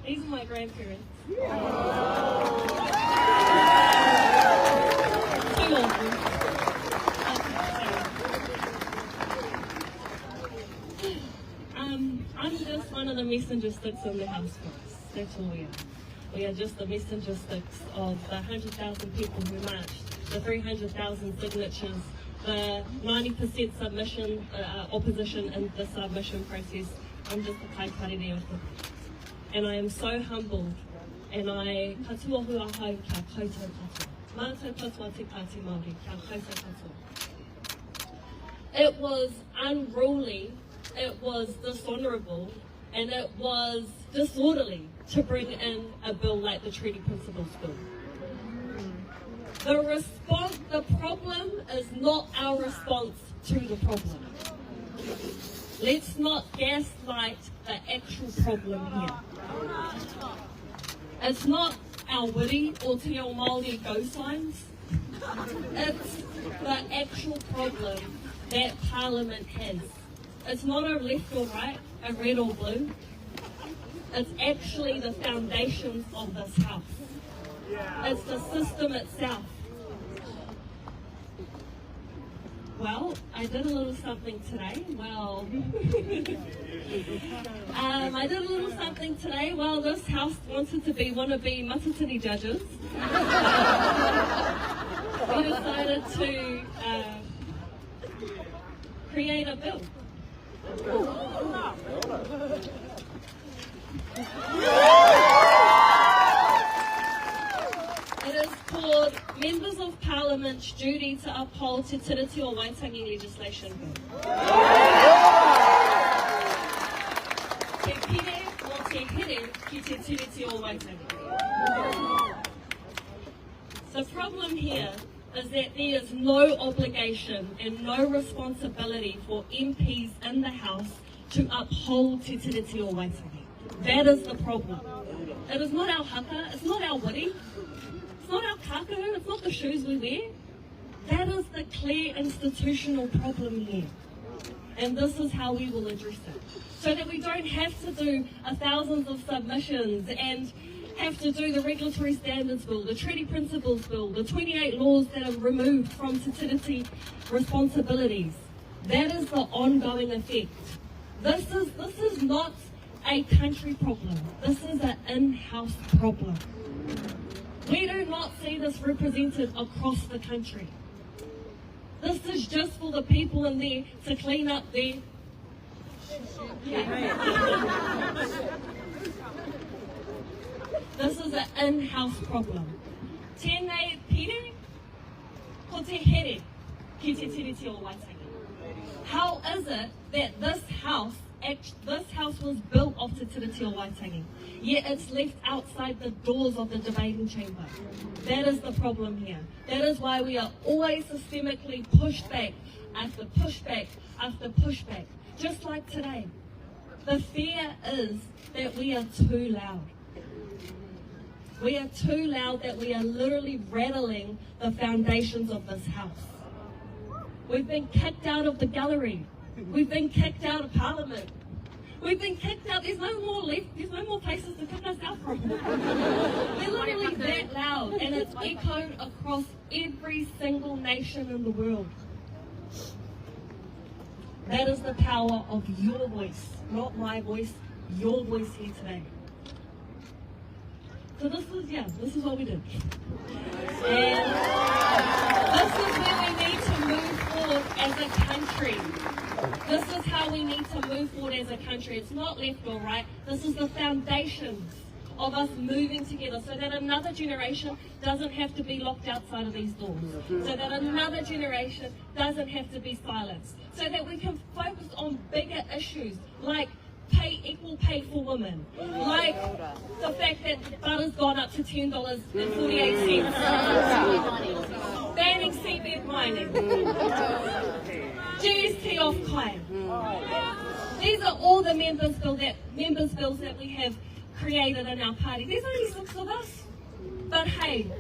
These are my grandparents. Too awful. I'm just one of the messenger sticks in the house for us. That's all we are. We are just the messenger sticks of the 100,000 people who marched, the 300,000 signatures, the 90% submission, opposition in the submission process. I'm just a kaikarere of it. And I am so humbled. And I katoa hua hau kia koutou katoa. Mātou katoa te Pāti Māori, kia koutou katoa. It was unruly, it was dishonourable, and it was disorderly to bring in a bill like the Treaty Principles Bill. The problem is not our response to the problem. Let's not gaslight the actual problem here. It's not our wiri or te reo Māori go signs. It's the actual problem that Parliament has. It's not a left or right, a red or blue. It's actually the foundations of this house. It's the system itself. Well, I did a little something today. I did a little something today. Well, this house wanted to be wannabe matatini judges. We decided to create a bill. It is called Members of Parliament's Duty to Uphold Te Tiriti o Waitangi Legislation Bill. Te pire o te here ki te tiriti o Waitangi. The problem here is that there is no obligation and no responsibility for MPs in the House to uphold Te Tiriti o Waitangi. That is the problem. It is not our haka, it's not our wiri, it's not our kākuru, it's not the shoes we wear. That is the clear institutional problem here. And this is how we will address it. So that we don't have to do thousands of submissions and have to do the Regulatory Standards Bill, the Treaty Principles Bill, the 28 laws that are removed from Te Tiriti responsibilities. That is the ongoing effect. This is not a country problem. This is an in-house problem. We do not see this represented across the country. This is just for the people in there to clean up their... This is an in-house problem. Tēnei pire, ko te here ki te tiriti o Waitangi. How is it that this house was built off Te Tiriti o Waitangi, yet it's left outside the doors of the debating chamber? That is the problem here. That is why we are always systemically pushed back after pushback after pushback. Just like today. The fear is that we are too loud. We are too loud, that we are literally rattling the foundations of this house. We've been kicked out of the gallery. We've been kicked out of Parliament. We've been kicked out. There's no more left. There's no more places to kick us out from. We're literally that loud, and it's echoed across every single nation in the world. That is the power of your voice, not my voice, your voice here today. So this is what we did. And this is where we need to move forward as a country. This is how we need to move forward as a country. It's not left or right. This is the foundations of us moving together so that another generation doesn't have to be locked outside of these doors. So that another generation doesn't have to be silenced. So that we can focus on bigger issues like equal pay for women, like the fact that butter's gone up to $10.48, banning seabed mining, GST off kai. These are all the members bills that we have created in our party. There's only 6 of us, but hey,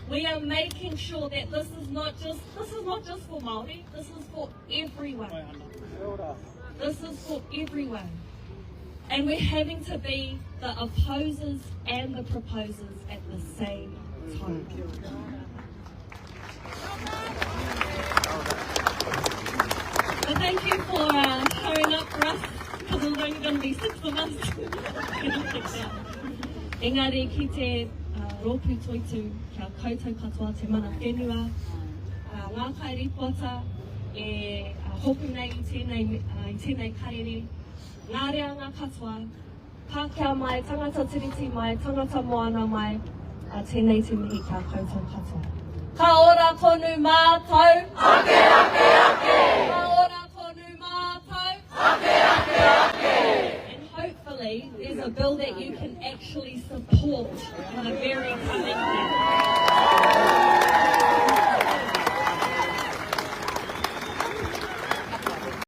we are making sure that this is not just for Māori. This is for everyone. This is for everyone. And we're having to be the opposers and the proposers at the same time. So thank you for showing up for us, because there's only going to be 6 of us. Engari, ki te rōpū toitu, kia koutou katoa te mana whenua, ngā kai ripota e hopu nei i tēnei karere, ngā reanga katoa, Pākehā mai, tangata tiriti mai, tangata moana mai, tēnei te mihi kia koutou katoa. Ka ora tonu mātou, ake, ake, ake! Ka ora tonu mātou, ake, ake, ake! And hopefully there's a bill that you can actually support in the very coming year.